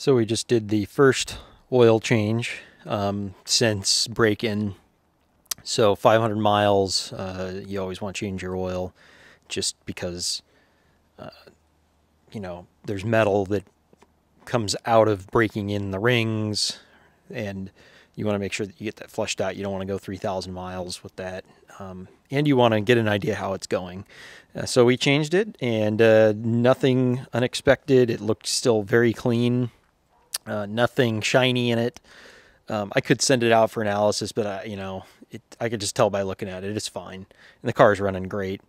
So we just did the first oil change since break-in. So 500 miles, you always want to change your oil just because, you know, there's metal that comes out of breaking in the rings, and you want to make sure that you get that flushed out. You don't want to go 3,000 miles with that. And you want to get an idea how it's going. So we changed it, and nothing unexpected. It looked still very clean. Nothing shiny in it. I could send it out for analysis, but I could just tell by looking at it. It's fine. And the car's running great.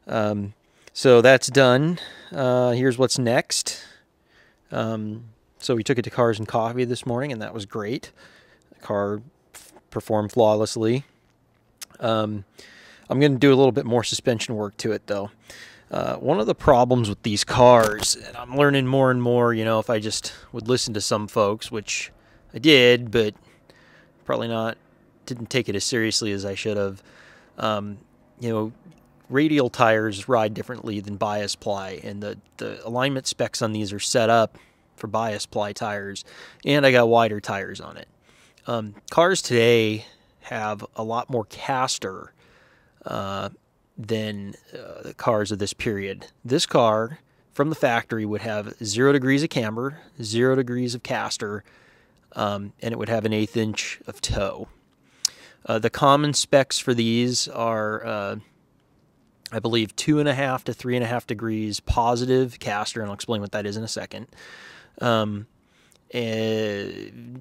So that's done. Here's what's next. So we took it to Cars and Coffee this morning, and that was great. The car performed flawlessly. I'm going to do a little bit more suspension work to it, though. One of the problems with these cars, and I'm learning more and more, you know, if I just would listen to some folks, which I did, but probably didn't take it as seriously as I should have. You know, radial tires ride differently than bias ply, and the alignment specs on these are set up for bias ply tires, and I got wider tires on it. Cars today have a lot more caster than the cars of this period. This car from the factory would have 0 degrees of camber, 0 degrees of caster, and it would have an 1/8 inch of toe. The common specs for these are, I believe, 2.5 to 3.5 degrees positive caster, and I'll explain what that is in a second.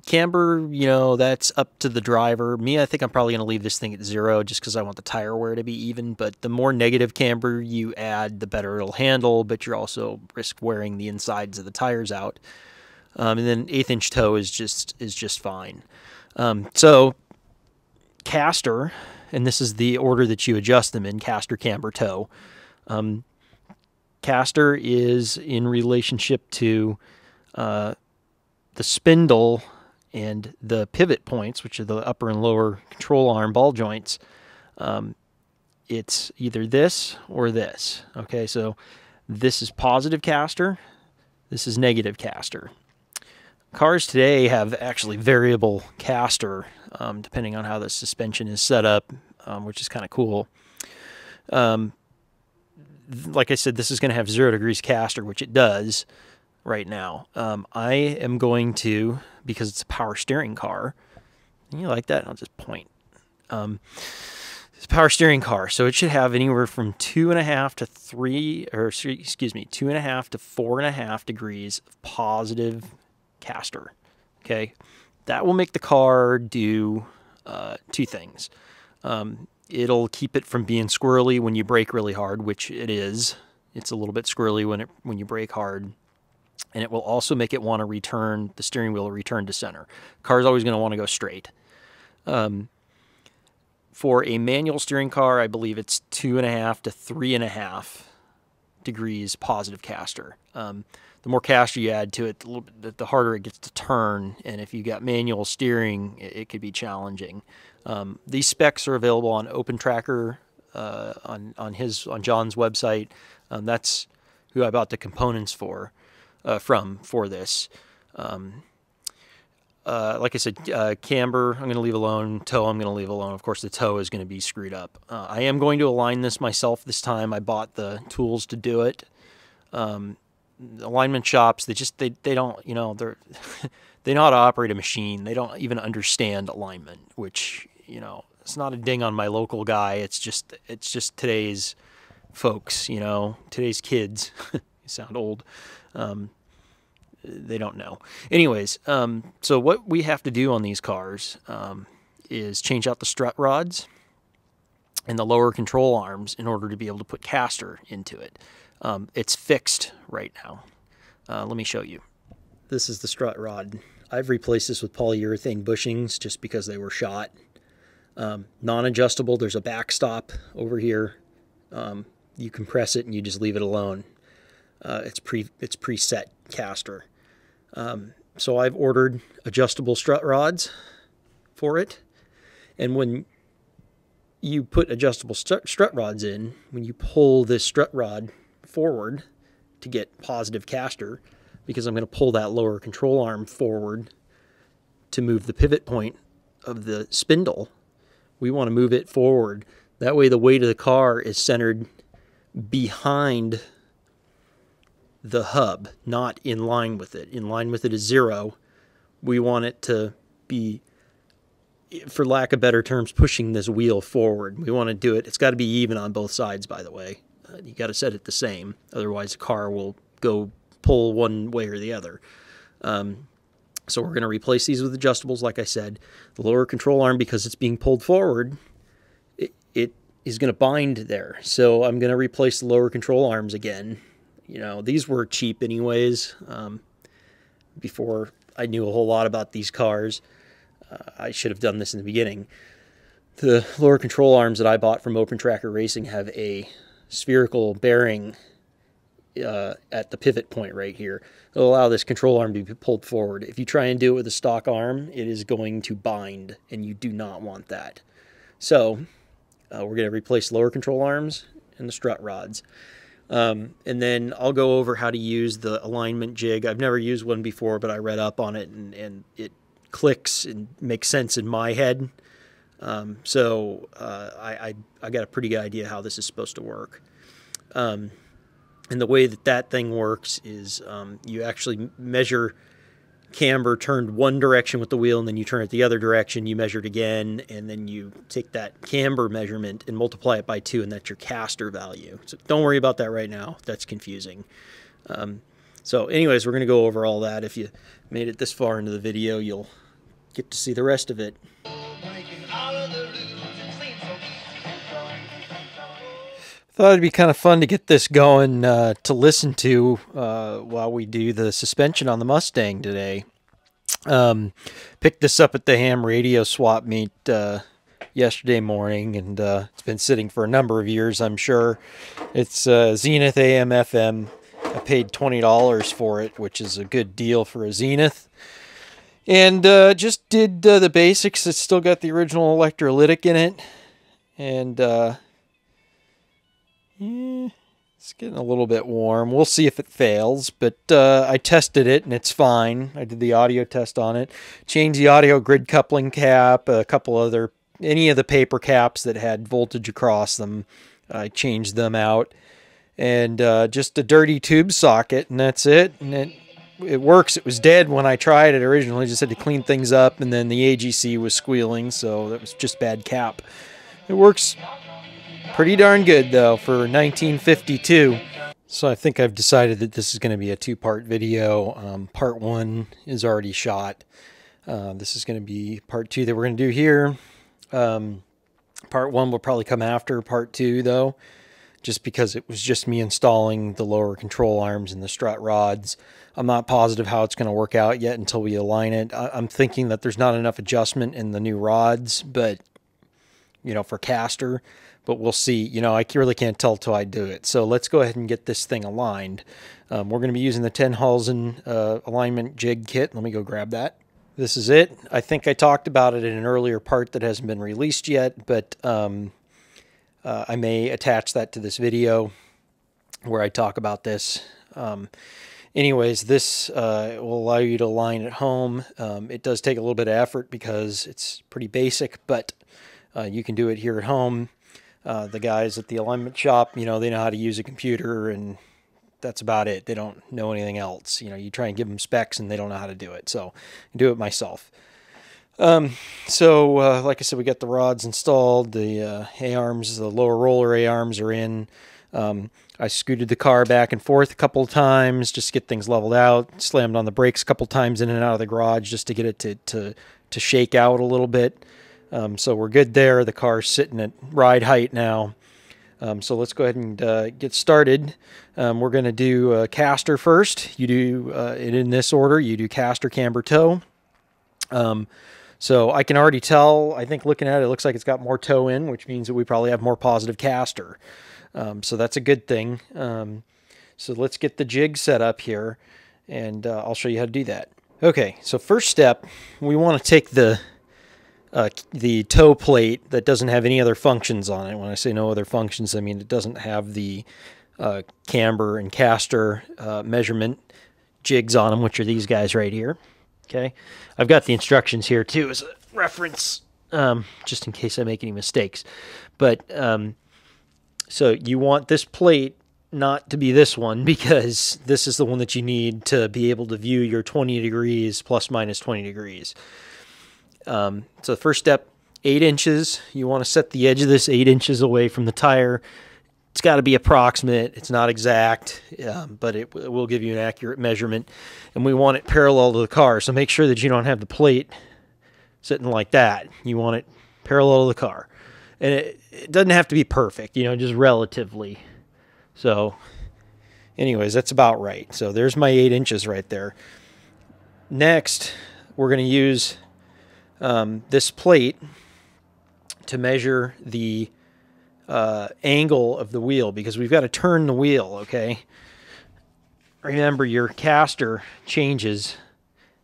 Camber, you know, that's up to the driver. Me, I think I'm probably going to leave this thing at 0 just because I want the tire wear to be even. But the more negative camber you add, the better it'll handle, but you're also risk wearing the insides of the tires out. And then 1/8 inch toe is just fine. So caster, and this is the order that you adjust them in: caster, camber, toe. Caster is in relationship to the spindle and the pivot points, which are the upper and lower control arm ball joints. It's either this or this. Okay, so this is positive caster, this is negative caster. Cars today have actually variable caster, depending on how the suspension is set up, which is kind of cool. Like I said, this is going to have 0 degrees caster, which it does right now. I am going to, because it's a power steering car, and you like that, I'll just point. It's a power steering car, so it should have anywhere from 2.5 to 2.5 to 4.5 degrees of positive caster. Okay, that will make the car do 2 things. It'll keep it from being squirrely when you brake really hard, which it is. It's a little bit squirrely when you brake hard. And it will also make it want to return, the steering wheel will return to center. Car's always going to want to go straight. For a manual steering car, I believe it's 2.5 to 3.5 degrees positive caster. The more caster you add to it, the harder it gets to turn. And if you got manual steering, it could be challenging. These specs are available on OpenTracker on John's website. That's who I bought the components for this. Like I said, camber I'm going to leave alone, toe I'm going to leave alone. Of course, the toe is going to be screwed up. I am going to align this myself this time. I bought the tools to do it. Alignment shops, they don't, you know, they know how to operate a machine. They don't even understand alignment, which, you know, it's not a ding on my local guy. It's just today's folks, you know, today's kids. You sound old. They don't know. Anyways, so what we have to do on these cars is change out the strut rods and the lower control arms in order to be able to put caster into it. It's fixed right now. Let me show you. This is the strut rod. I've replaced this with polyurethane bushings just because they were shot. Non-adjustable. There's a backstop over here. You compress it and you just leave it alone. It's preset caster. So I've ordered adjustable strut rods for it, and when you put adjustable strut rods in, when you pull this strut rod forward to get positive caster, because I'm going to pull that lower control arm forward to move the pivot point of the spindle. We want to move it forward. That way the weight of the car is centered behind the hub, not in line with it. In line with it is 0. We want it to be, for lack of better terms, pushing this wheel forward. We want to do it. It's got to be even on both sides, by the way. You got to set it the same. Otherwise, the car will go pull one way or the other. So we're going to replace these with adjustables, like I said. The lower control arm, because it's being pulled forward, it is going to bind there. So I'm going to replace the lower control arms again. You know, these were cheap anyways. Before I knew a whole lot about these cars, I should have done this in the beginning. The lower control arms that I bought from Open Tracker Racing have a spherical bearing at the pivot point right here. It'll allow this control arm to be pulled forward. If you try and do it with a stock arm, it is going to bind, and you do not want that. So we're going to replace lower control arms and the strut rods. And then I'll go over how to use the alignment jig. I've never used one before, but I read up on it, and it clicks and makes sense in my head. So I got a pretty good idea how this is supposed to work. And the way that thing works is you actually measure camber turned one direction with the wheel, and then you turn it the other direction, you measure it again, and then you take that camber measurement and multiply it by 2, and that's your caster value. So don't worry about that right now. That's confusing. So anyways, we're going to go over all that. If you made it this far into the video, you'll get to see the rest of it. Thought it'd be kind of fun to get this going to listen to while we do the suspension on the Mustang today. Picked this up at the ham radio swap meet yesterday morning, and it's been sitting for a number of years, I'm sure. It's Zenith AM FM. I paid $20 for it, which is a good deal for a Zenith. And just did the basics. It's still got the original electrolytic in it. And yeah, it's getting a little bit warm. We'll see if it fails, but I tested it and it's fine. I did the audio test on it. Changed the audio grid coupling cap, a couple other, any of the paper caps that had voltage across them. I changed them out. And just a dirty tube socket, and that's it. And it works. It was dead when I tried it originally. Just had to clean things up, and then the AGC was squealing, so that was just bad cap. It works pretty darn good, though, for 1952. So I think I've decided that this is going to be a 2-part video. Part 1 is already shot. This is going to be part 2 that we're going to do here. Part 1 will probably come after part 2, though, just because it was just me installing the lower control arms and the strut rods. I'm not positive how it's going to work out yet until we align it. I'm thinking that there's not enough adjustment in the new rods, but, you know, for caster. But we'll see. You know, I really can't tell till I do it. So let's go ahead and get this thing aligned. We're going to be using the Tenhulzen alignment jig kit. Let me go grab that. This is it. I think I talked about it in an earlier part that hasn't been released yet, but I may attach that to this video where I talk about this. Anyways, this will allow you to align at home. It does take a little bit of effort because it's pretty basic, but you can do it here at home. The guys at the alignment shop, you know, they know how to use a computer, and that's about it. They don't know anything else. You know, you try and give them specs and they don't know how to do it. So I do it myself. Like I said, we got the rods installed, the A-arms, the lower roller A-arms are in. I scooted the car back and forth a couple of times just to get things leveled out, slammed on the brakes a couple times in and out of the garage just to get it to shake out a little bit. So we're good there. The car's sitting at ride height now. So let's go ahead and get started. We're going to do caster first. You do it in this order. You do caster, camber, toe. So I can already tell, I think looking at it, it looks like it's got more toe in, which means that we probably have more positive caster. So that's a good thing. So let's get the jig set up here, and I'll show you how to do that. Okay, so first step, we want to take the toe plate that doesn't have any other functions on it. When I say no other functions, I mean it doesn't have the camber and caster measurement jigs on them, which are these guys right here. Okay, I've got the instructions here too as a reference, just in case I make any mistakes. But so you want this plate not to be this one, because this is the one that you need to be able to view your 20 degrees plus minus 20 degrees. So the first step, 8 inches. You want to set the edge of this 8 inches away from the tire. It's got to be approximate. It's not exact, but it will give you an accurate measurement. And we want it parallel to the car. So make sure that you don't have the plate sitting like that. You want it parallel to the car. And it doesn't have to be perfect, you know, just relatively. So anyways, that's about right. So there's my 8 inches right there. Next, we're going to use this plate to measure the angle of the wheel, because we've got to turn the wheel, okay? Remember, your caster changes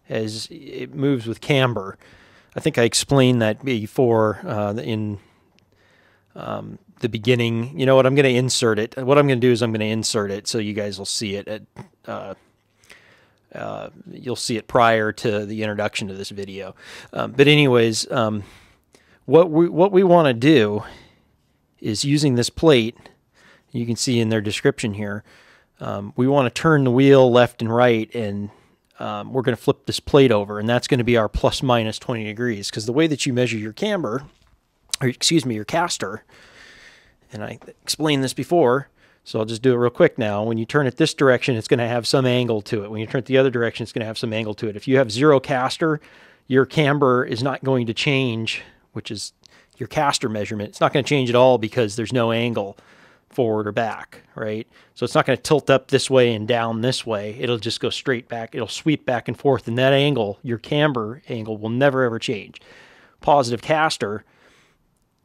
as it moves with camber. I think I explained that before in the beginning. You know what, I'm going to insert it. What I'm going to do is I'm going to insert it so you guys will see it. You'll see it prior to the introduction to this video. But anyways, what we want to do is, using this plate, you can see in their description here, we want to turn the wheel left and right, and we're going to flip this plate over, and that's going to be our plus minus 20 degrees, because the way that you measure your camber, or excuse me, your caster, and I explained this before, so I'll just do it real quick now. When you turn it this direction, it's going to have some angle to it. When you turn it the other direction, it's going to have some angle to it. If you have zero caster, your camber is not going to change, which is your caster measurement. It's not going to change at all, because there's no angle forward or back, right? So it's not going to tilt up this way and down this way. It'll just go straight back. It'll sweep back and forth, and that angle, your camber angle, will never ever change. Positive caster,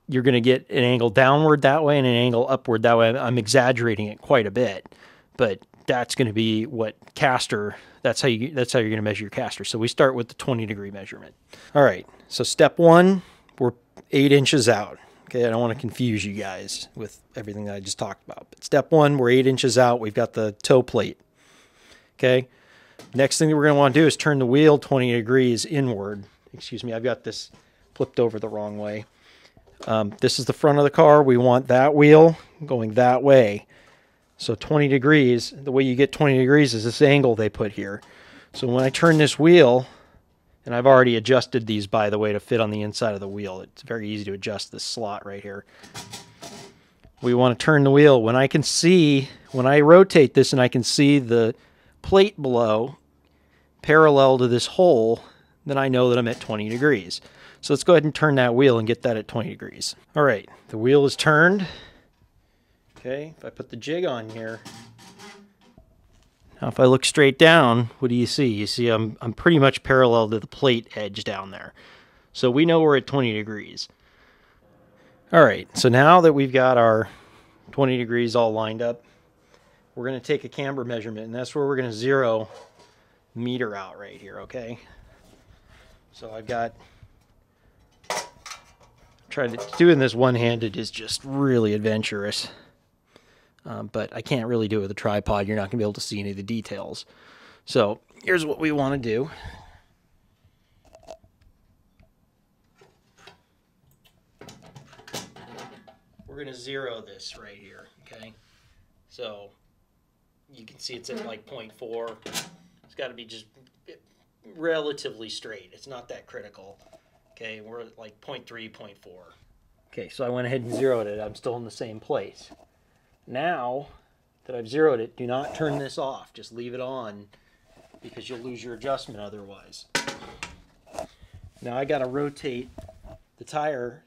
you're going to get an angle downward that way and an angle upward that way. I'm exaggerating it quite a bit, but that's going to be what caster, that's how you're going to measure your caster. So we start with the 20 degree measurement. All right, so step one, we're 8 inches out. Okay, I don't want to confuse you guys with everything that I just talked about. But step one, we're 8 inches out. We've got the toe plate. Okay, next thing that we're going to want to do is turn the wheel 20 degrees inward. Excuse me, I've got this flipped over the wrong way. This is the front of the car. We want that wheel going that way. So 20 degrees, the way you get 20 degrees is this angle they put here. So when I turn this wheel, and I've already adjusted these, by the way, to fit on the inside of the wheel. It's very easy to adjust this slot right here. We want to turn the wheel. When I can see, when I rotate this and I can see the plate below parallel to this hole, then I know that I'm at 20 degrees. So let's go ahead and turn that wheel and get that at 20 degrees. All right, the wheel is turned. Okay, if I put the jig on here, now if I look straight down, what do you see? You see I'm pretty much parallel to the plate edge down there. So we know we're at 20 degrees. All right, so now that we've got our 20 degrees all lined up, we're going to take a camber measurement, and that's where we're going to zero meter out right here, okay? So I've got, doing this one-handed is just really adventurous. But I can't really do it with a tripod. You're not going to be able to see any of the details. So here's what we want to do. We're going to zero this right here, okay? So you can see it's at like 0.4. It's got to be just relatively straight. It's not that critical. Okay, we're at like 0.3, 0.4. Okay, so I went ahead and zeroed it. I'm still in the same place. Now that I've zeroed it, do not turn this off. Just leave it on, because you'll lose your adjustment otherwise. Now I got to rotate the tire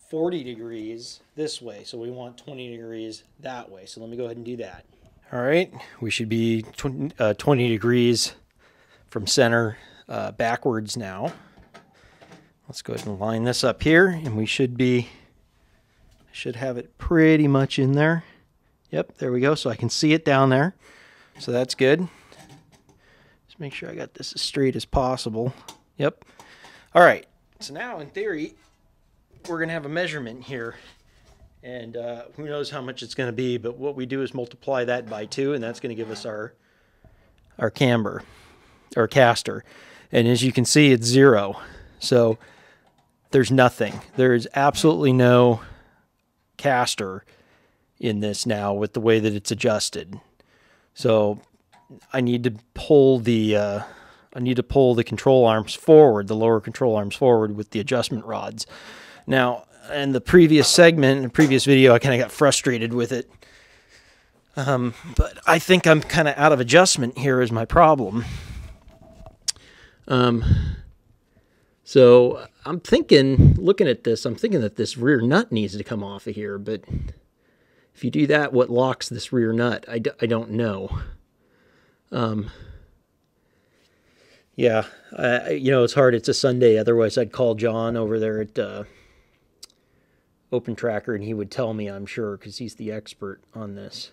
40 degrees this way, so we want 20 degrees that way. So let me go ahead and do that. All right, we should be 20 degrees from center backwards now. Let's go ahead and line this up here, and we should have it pretty much in there. Yep, there we go. So I can see it down there. So that's good. Just make sure I got this as straight as possible. Yep. All right. So now, in theory, we're going to have a measurement here. And who knows how much it's going to be, but what we do is multiply that by 2, and that's going to give us our our camber, or caster. And as you can see, it's 0. So there's nothing. There's absolutely no caster in this now with the way that it's adjusted. So I need to pull the control arms forward, the lower control arms forward with the adjustment rods. Now, in the previous segment, in the previous video, I kind of got frustrated with it. But I think I'm kind of out of adjustment here is my problem. So I'm thinking, looking at this, I'm thinking that this rear nut needs to come off of here, but if you do that, what locks this rear nut? I don't know. Yeah, you know, it's hard. It's a Sunday. Otherwise, I'd call John over there at Open Tracker, and he would tell me, I'm sure, because he's the expert on this.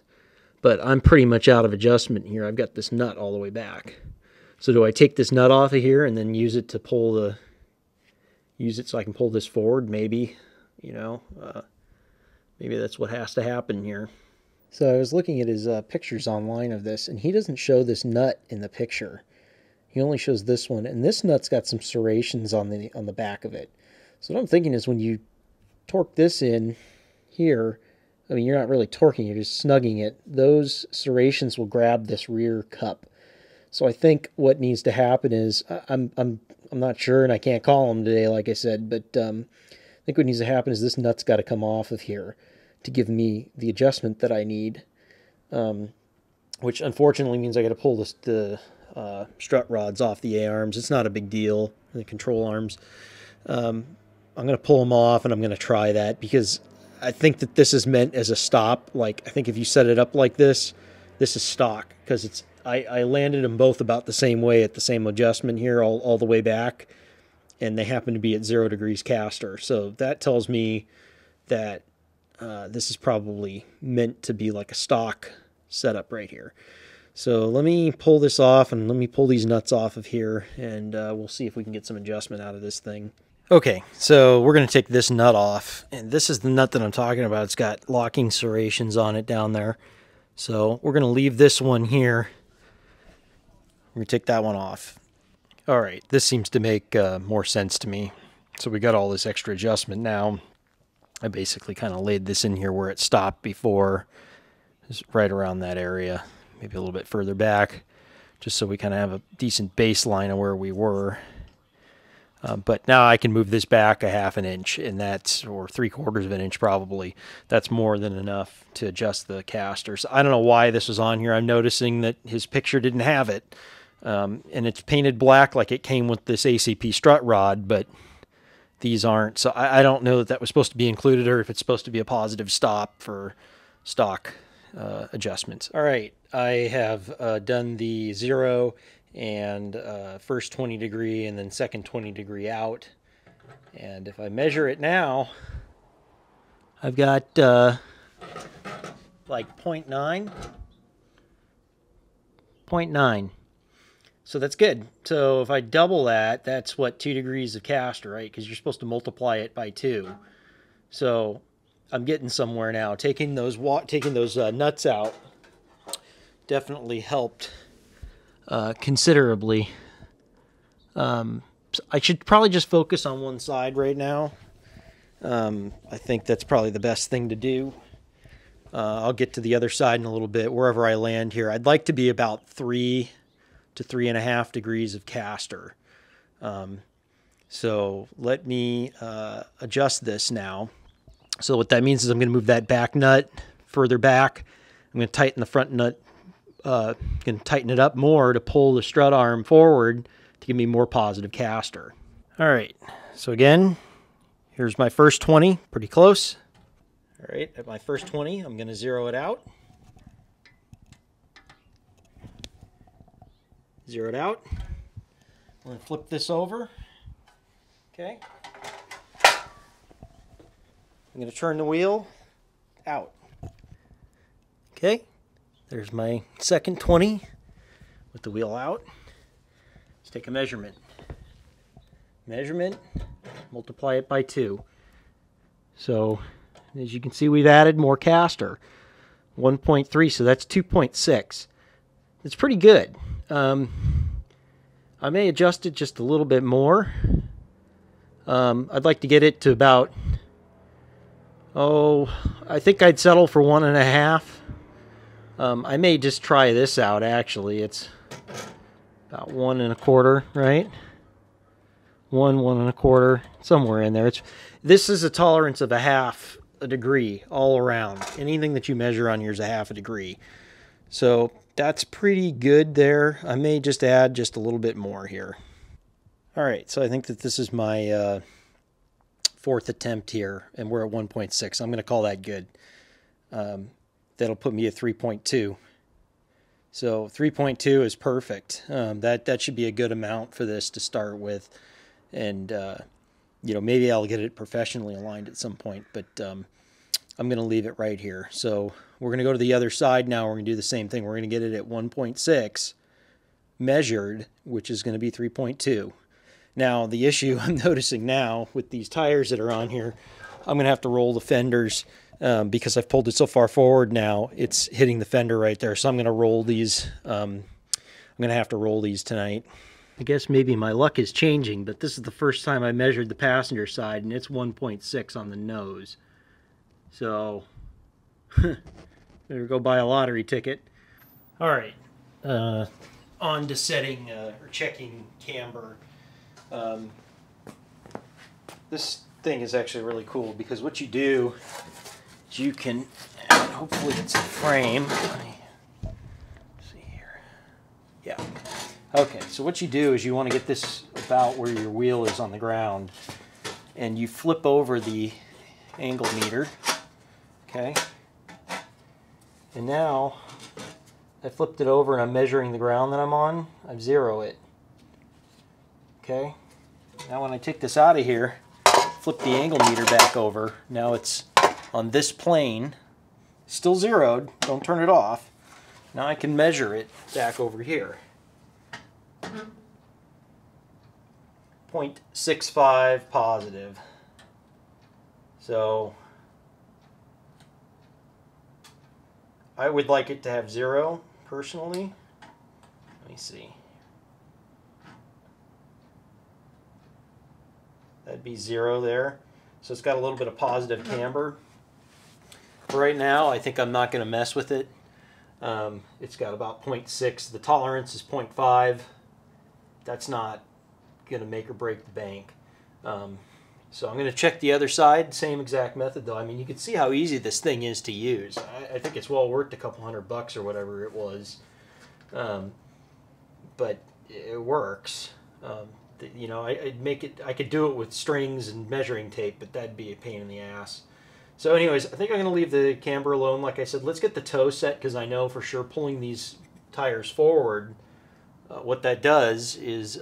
But I'm pretty much out of adjustment here. I've got this nut all the way back. So do I take this nut off of here and then use it to pull the... use it so I can pull this forward? Maybe, you know, maybe that's what has to happen here. So I was looking at his pictures online of this, and he doesn't show this nut in the picture. He only shows this one, and this nut's got some serrations on the back of it. So what I'm thinking is when you torque this in here, I mean, you're not really torquing, you're just snugging it. Those serrations will grab this rear cup. So I think what needs to happen is, I'm not sure, and I can't call him today, like I said, but I think what needs to happen is this nut's got to come off of here to give me the adjustment that I need, which unfortunately means I got to pull the strut rods off the A-arms. It's not a big deal, the control arms. I'm going to pull them off, and I'm going to try that, because I think that this is meant as a stop. Like, I think if you set it up like this, this is stock, because it's... I landed them both about the same way at the same adjustment here all the way back, and they happen to be at 0 degrees caster. So that tells me that this is probably meant to be like a stock setup right here. So let me pull this off, and let me pull these nuts off of here, and we'll see if we can get some adjustment out of this thing. Okay, so we're going to take this nut off, and this is the nut that I'm talking about. It's got locking serrations on it down there. So we're going to leave this one here. We're going to take that one off. All right, this seems to make more sense to me. So we got all this extra adjustment now. I basically kind of laid this in here where it stopped before, just right around that area, maybe a little bit further back, just so we kind of have a decent baseline of where we were. But now I can move this back a ½ inch, and that's, or 3/4 of an inch probably. That's more than enough to adjust the casters. I don't know why this was on here. I'm noticing that his picture didn't have it. And it's painted black like it came with this ACP strut rod, but these aren't. So I don't know that that was supposed to be included, or if it's supposed to be a positive stop for stock adjustments. All right, I have done the 0 and first 20 degree and then second 20 degree out. And if I measure it now, I've got like 0.9. So that's good. So if I double that, that's what, 2 degrees of caster, right? Because you're supposed to multiply it by 2. So I'm getting somewhere now. Taking those nuts out definitely helped considerably. I should probably just focus on one side right now. I think that's probably the best thing to do. I'll get to the other side in a little bit, wherever I land here. I'd like to be about 3 to 3.5 degrees of caster. So let me adjust this now. So what that means is I'm going to move that back nut further back. I'm going to tighten the front nut, going to tighten it up more to pull the strut arm forward to give me more positive caster. All right, so again, here's my first 20, pretty close. All right, at my first 20, I'm going to 0 it out. 0 it out. I'm going to flip this over. Okay. I'm going to turn the wheel out. Okay. There's my second 20 with the wheel out. Let's take a measurement. Measurement, multiply it by 2. So, as you can see, we've added more caster. 1.3, so that's 2.6. It's pretty good. I may adjust it just a little bit more. I'd like to get it to about, I think I'd settle for 1.5. I may just try this out, actually. It's about 1.25, right? 1.25, somewhere in there. This is a tolerance of 1/2 a degree all around. Anything that you measure on here is 1/2 degree. So that's pretty good there. I may just add just a little bit more here. All right, so I think that this is my 4th attempt here, and we're at 1.6. I'm going to call that good. That'll put me at 3.2. So 3.2 is perfect. That should be a good amount for this to start with. And, you know, maybe I'll get it professionally aligned at some point, but I'm going to leave it right here. So we're going to go to the other side now. We're going to do the same thing. We're going to get it at 1.6 measured, which is going to be 3.2. Now, the issue I'm noticing now with these tires that are on here, I'm going to have to roll the fenders because I've pulled it so far forward now, it's hitting the fender right there. So I'm going to roll these. I'm going to have to roll these tonight. I guess maybe my luck is changing, but this is the first time I measured the passenger side, and it's 1.6 on the nose. So, better go buy a lottery ticket. All right, on to setting or checking camber. This thing is actually really cool because what you do is you can, hopefully it's a frame. Let's see here. Yeah. Okay, so what you do is you want to get this about where your wheel is on the ground, and you flip over the angle meter, okay? And now I flipped it over and I'm measuring the ground that I'm on. I zero it, okay? Now when I take this out of here, flip the angle meter back over. Now it's on this plane, still zeroed, don't turn it off. Now I can measure it back over here. 0.65 positive. So I would like it to have 0 personally. Let me see. That'd be 0 there. So it's got a little bit of positive camber. For right now, I think I'm not going to mess with it. It's got about 0.6. The tolerance is 0.5. That's not going to make or break the bank. So I'm going to check the other side. Same exact method though. I mean, you can see how easy this thing is to use. I think it's well worth a couple $100 or whatever it was. But it works. You know, I could do it with strings and measuring tape, but that'd be a pain in the ass. So anyways, I think I'm going to leave the camber alone. Like I said, let's get the toe set, because I know for sure pulling these tires forward, what that does is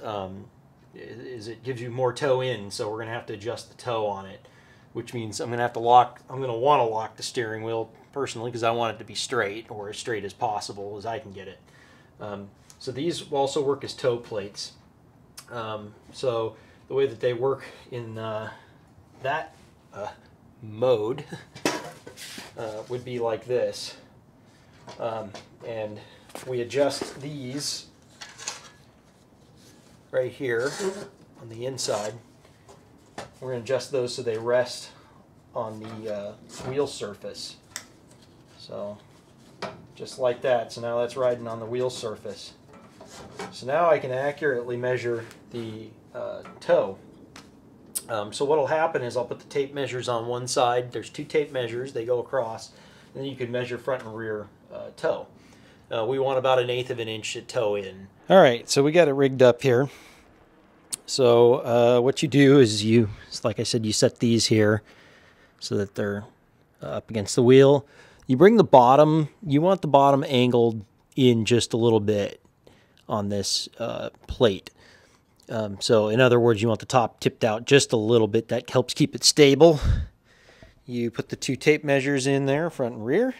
it gives you more toe in, so we're going to have to adjust the toe on it, which means I'm going to want to lock the steering wheel personally, because I want it to be straight, or as straight as possible as I can get it. So these will also work as toe plates. So the way that they work in that mode would be like this, and we adjust these right here on the inside. We're going to adjust those so they rest on the wheel surface. So just like that. So now that's riding on the wheel surface. So now I can accurately measure the toe. So what will happen is I'll put the tape measures on one side. There's 2 tape measures. They go across. And then you can measure front and rear toe. We want about 1/8 of an inch to toe in. All right, so we got it rigged up here. So what you do is like I said, you set these here so that they're up against the wheel. You bring the bottom, you want the bottom angled in just a little bit on this plate. So in other words, you want the top tipped out just a little bit. That helps keep it stable. You put the 2 tape measures in there, front and rear.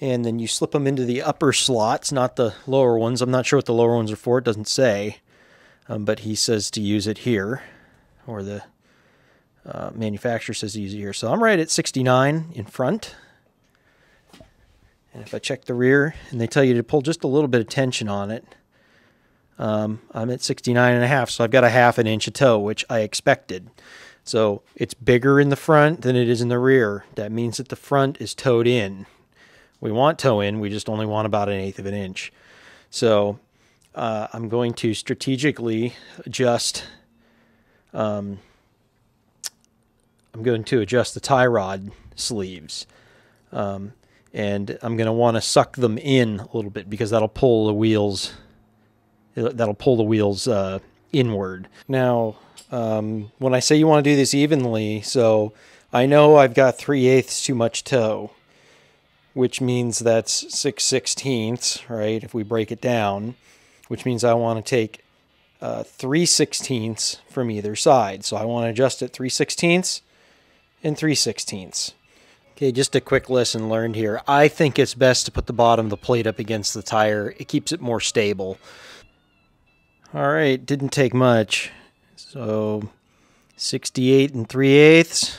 And then you slip them into the upper slots, not the lower ones. I'm not sure what the lower ones are for. It doesn't say. But he says to use it here. Or the manufacturer says to use it here. So I'm right at 69 in front. And if I check the rear, and they tell you to pull just a little bit of tension on it, I'm at 69.5, so I've got a ½ inch of toe, which I expected. So it's bigger in the front than it is in the rear. That means that the front is towed in. We want toe in, we just only want about 1/8 of an inch. So I'm going to strategically adjust. I'm going to adjust the tie rod sleeves. And I'm going to want to suck them in a little bit because that'll pull the wheels. That'll pull the wheels inward. Now, when I say you want to do this evenly, so I know I've got 3/8 too much toe, which means that's 6/16, right? If we break it down, which means I want to take 3/16 from either side. So I want to adjust it 3/16 and 3/16. Okay, just a quick lesson learned here. I think it's best to put the bottom of the plate up against the tire. It keeps it more stable. All right, didn't take much. So 68 3/8,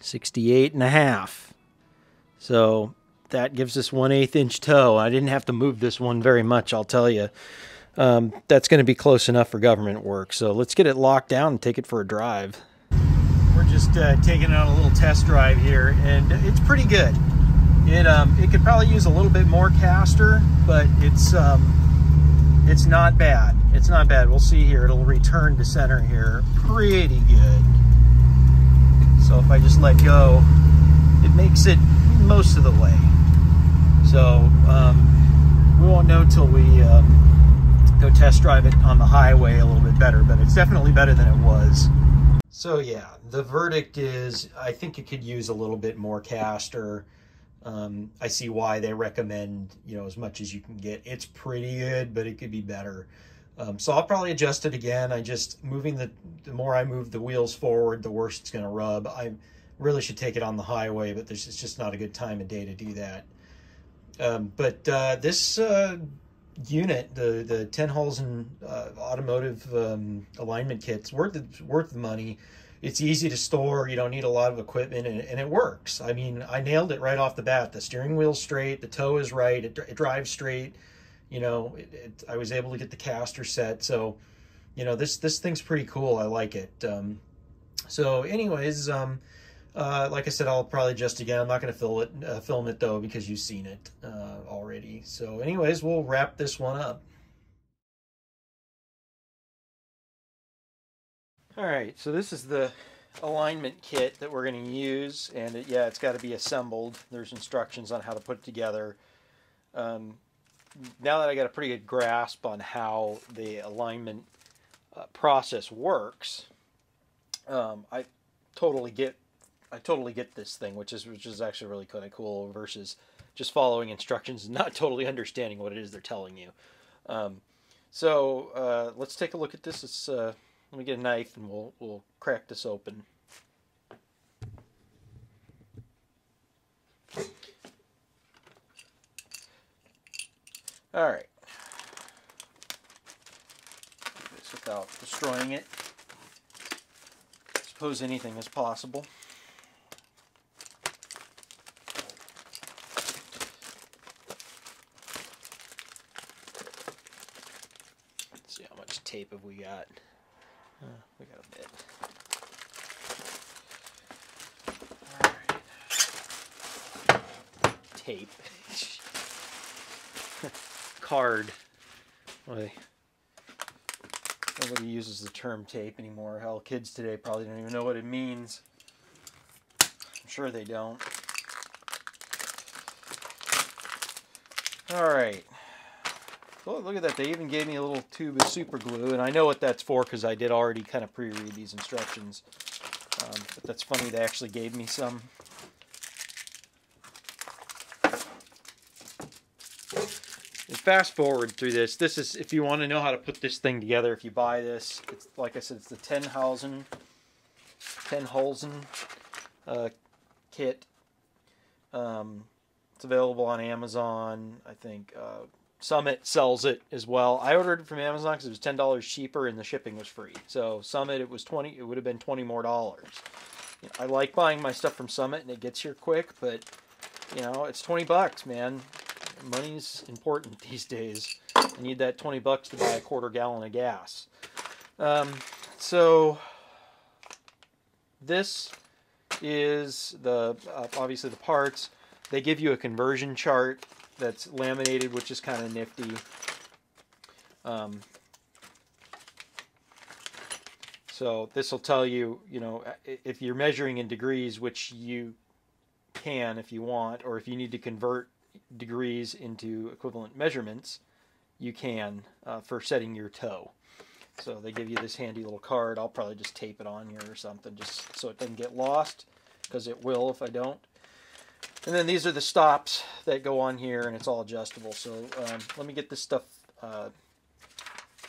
68.5. So that gives us 1/8 inch toe. I didn't have to move this one very much, I'll tell you. That's going to be close enough for government work. So let's get it locked down and take it for a drive. We're just taking it on a little test drive here, and it's pretty good. It could probably use a little bit more caster, but it's not bad. It's not bad. We'll see here. It'll return to center here pretty good. So if I just let go, it makes it most of the way. So we won't know till we go test drive it on the highway a little bit better, but it's definitely better than it was. So yeah, the verdict is I think it could use a little bit more caster. I see why they recommend, as much as you can get. It's pretty good, but it could be better. So I'll probably adjust it again. The more I move the wheels forward, the worse it's going to rub. I really should take it on the highway, but it's just not a good time of day to do that. But this unit, the Tenhulzen automotive alignment kit's worth the money. It's easy to store. You don't need a lot of equipment, and it works. I mean, I nailed it right off the bat. The steering wheel's straight, the toe is right, it drives straight. I was able to get the caster set. So, this thing's pretty cool. I like it. So anyways, like I said, I'll probably adjust again. I'm not going to film it though, because you've seen it already. So anyways, we'll wrap this one up. All right, so this is the alignment kit that we're going to use, and it's got to be assembled. There's instructions on how to put it together. Now that I got a pretty good grasp on how the alignment process works, I totally get this thing, which is actually really kind of cool versus just following instructions and not totally understanding what it is they're telling you. So let's take a look at this. Let me get a knife and we'll crack this open. All right. Do this without destroying it. I suppose anything is possible. Let's see, how much tape have we got? We got a bit. All right. Tape. Card. Boy, nobody uses the term tape anymore. Hell, kids today probably don't even know what it means. I'm sure they don't. All right. Oh, look at that. They even gave me a little tube of super glue, and I know what that's for because I did already kind of pre-read these instructions. But that's funny, they actually gave me some. And fast forward through this. This is, if you want to know how to put this thing together, if you buy this, it's, like I said, it's the Tenhulzen kit. It's available on Amazon, I think. Summit sells it as well. I ordered it from Amazon because it was $10 cheaper and the shipping was free. So Summit, it was $20. It would have been $20 more. I like buying my stuff from Summit and it gets here quick, but you know, it's 20 bucks, man. Money's important these days. I need that 20 bucks to buy a quarter gallon of gas. So this is the obviously the parts. They give you a conversion chart that's laminated, which is kind of nifty. So this will tell you, you know, if you're measuring in degrees, which you can if you want, or if you need to convert degrees into equivalent measurements, you can for setting your toe. So they give you this handy little card. I'll probably just tape it on here or something just so it doesn't get lost, because it will if I don't. And then these are the stops that go on here, and it's all adjustable. So let me get this stuff, let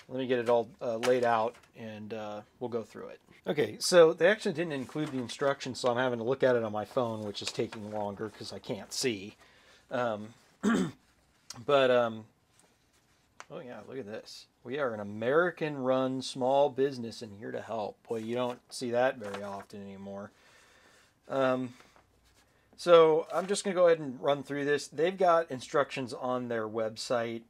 me get it all laid out, and we'll go through it. Okay, so they actually didn't include the instructions, so I'm having to look at it on my phone, which is taking longer because I can't see. Oh yeah, look at this. We are an American-run small business and here to help. Boy, you don't see that very often anymore. So I'm just going to go ahead and run through this. They've got instructions on their website,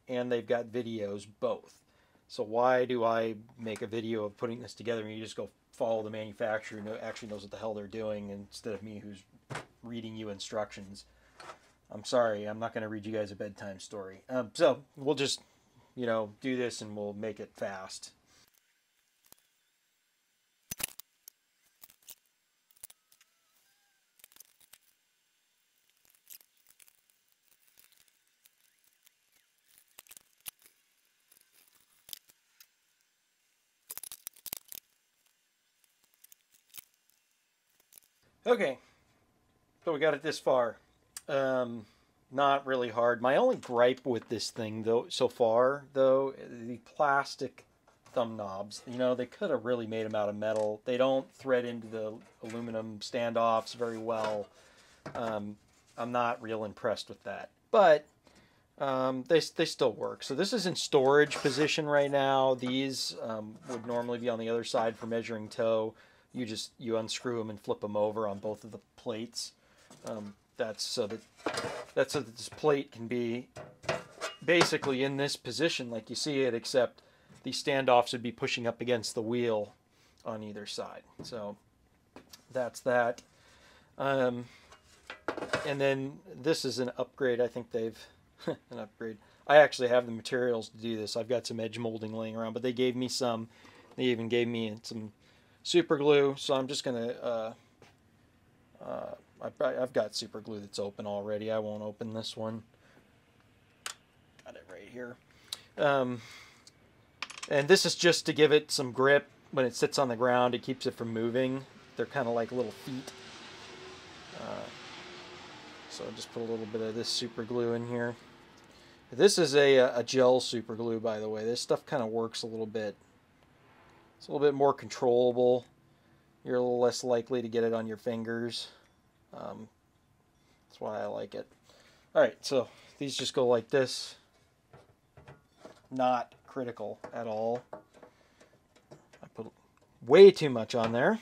and they've got videos both. So why do I make a video of putting this together and you just go follow the manufacturer who actually knows what the hell they're doing instead of me who's reading you instructions? I'm sorry, I'm not going to read you guys a bedtime story. So we'll just, you know, do this and we'll make it fast. Okay, so we got it this far. Not really hard. My only gripe with this thing, though, so far, though, the plastic thumb knobs. You know, they could have really made them out of metal. They don't thread into the aluminum standoffs very well. I'm not real impressed with that, but they still work. So this is in storage position right now. These would normally be on the other side for measuring toe. You unscrew them and flip them over on both of the plates. That's so that this plate can be basically in this position like you see it, except the standoffs would be pushing up against the wheel on either side. So that's that. And then this is an upgrade. I think they've an upgrade. I actually have the materials to do this. I've got some edge molding laying around, but they gave me some. They even gave me some super glue. So I'm just gonna I've got super glue that's open already. I won't open this one. Got it right here. And this is just to give it some grip when it sits on the ground. It keeps it from moving. They're kind of like little feet. So I'll just put a little bit of this super glue in here. This is a gel super glue, by the way. This stuff kind of works a little bit. It's a little bit more controllable. You're a little less likely to get it on your fingers. That's why I like it. Alright, so these just go like this. Not critical at all. I put way too much on there,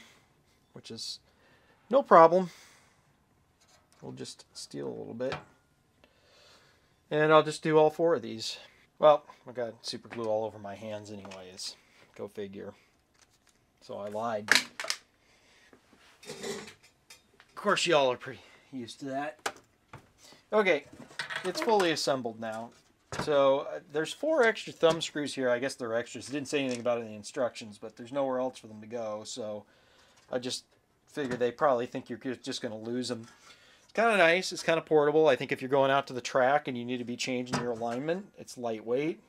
which is no problem. We'll just steal a little bit. And I'll just do all 4 of these. Well, I got super glue all over my hands anyways. Go figure. So I lied. Of course y'all are pretty used to that. Okay, it's fully assembled now. So there's 4 extra thumb screws here. I guess they're extras. It didn't say anything about it in the instructions, but there's nowhere else for them to go. So I just figured they probably think you're just going to lose them. It's kind of nice. It's kind of portable. I think if you're going out to the track and you need to be changing your alignment, it's lightweight.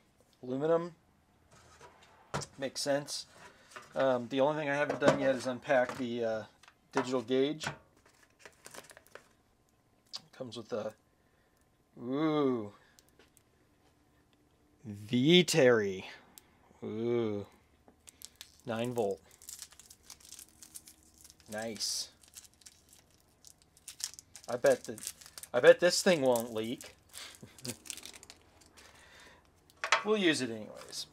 Aluminum. Makes sense. The only thing I haven't done yet is unpack the digital gauge. Comes with a V-Terry. 9 volt. Nice. I bet this thing won't leak. We'll use it anyways.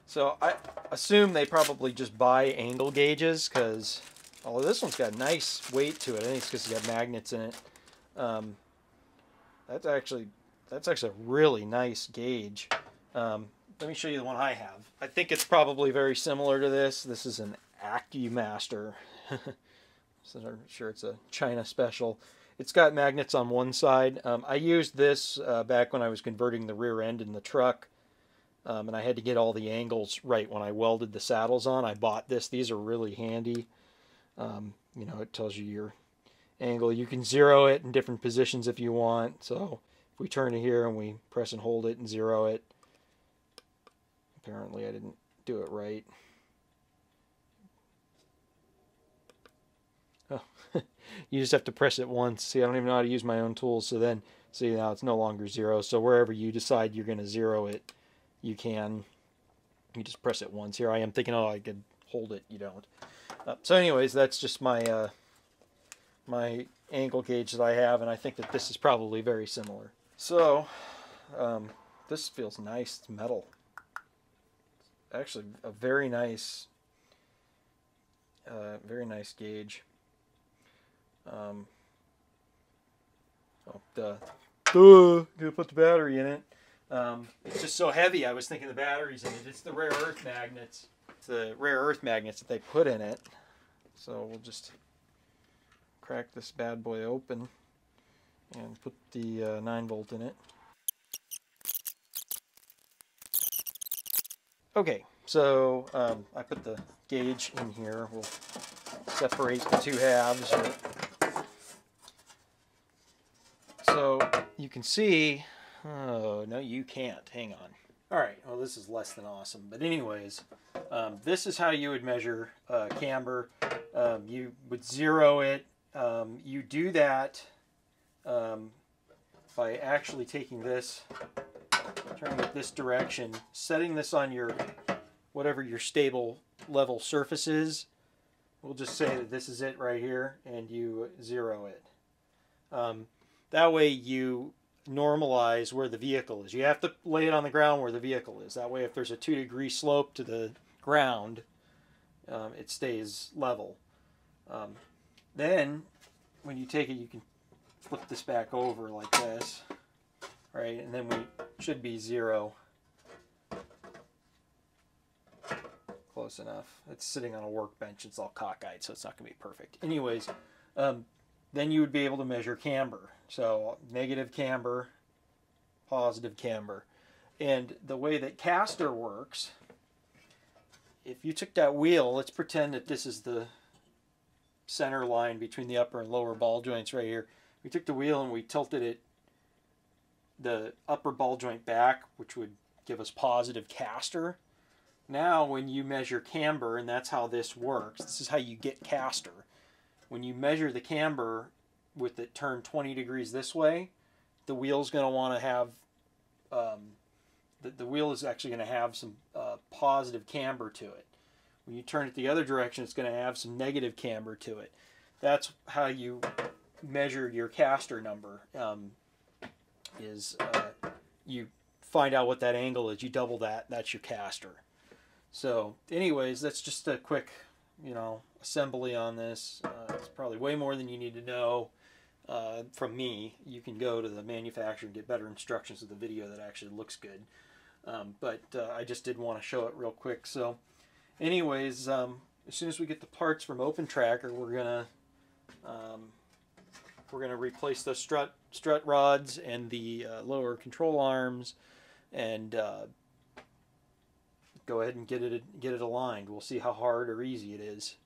So I assume they probably just buy angle gauges, because although this one's got nice weight to it, I think it's because it's got magnets in it. Um, that's actually a really nice gauge. Let me show you the one I have. I think it's probably very similar to this. This is an AccuMaster. So I'm sure it's a China special. It's got magnets on one side. I used this back when I was converting the rear end in the truck, and I had to get all the angles right when I welded the saddles on. I bought this. These are really handy. You know, it tells you your angle. You can zero it in different positions if you want. So if we turn it here and we press and hold it and zero it, apparently I didn't do it right. Oh, you just have to press it once. See, I don't even know how to use my own tools. So then, see, now it's no longer zero. So wherever you decide you're going to zero it, you can. You just press it once. Here I am thinking, oh, I could hold it. You don't. So anyways, that's just my my angle gauge that I have, and I think that this is probably very similar. So this feels nice. It's metal. Actually, a very nice gauge. Gonna put the battery in it. It's just so heavy. I was thinking the battery's in it. It's the rare earth magnets. It's the rare earth magnets that they put in it. So we'll just crack this bad boy open and put the 9-volt in it. Okay, so I put the gauge in here. We'll separate the two halves. So you can see, oh no you can't, hang on. Alright, well this is less than awesome, but anyways, this is how you would measure camber. You would zero it. You do that by actually taking this, turning it this direction, setting this on your, whatever your stable level surface is. We'll just say that this is it right here, and you zero it. That way you normalize where the vehicle is. You have to lay it on the ground where the vehicle is. That way if there's a 2-degree slope to the ground, it stays level. Then when you take it, you can flip this back over like this, right? And then we should be zero. Close enough. It's sitting on a workbench. It's all cockeyed, so it's not going to be perfect. Anyways, then you would be able to measure camber. So negative camber, positive camber. And the way that caster works, if you took that wheel, let's pretend that this is the center line between the upper and lower ball joints right here. We took the wheel and we tilted it, the upper ball joint back, which would give us positive caster. Now when you measure camber, and that's how this works, this is how you get caster. When you measure the camber with it turned 20 degrees this way, the wheel's going to want to have, the wheel is actually going to have some positive camber to it. When you turn it the other direction, it's going to have some negative camber to it. That's how you measure your caster number, you find out what that angle is. You double that, that's your caster. So anyways, that's just a quick, you know, assembly on this. It's probably way more than you need to know from me. You can go to the manufacturer and get better instructions of the video that actually looks good. But I just did want to show it real quick. So anyways, as soon as we get the parts from Open Tracker, we're gonna replace the strut rods and the lower control arms, and go ahead and get it aligned. We'll see how hard or easy it is.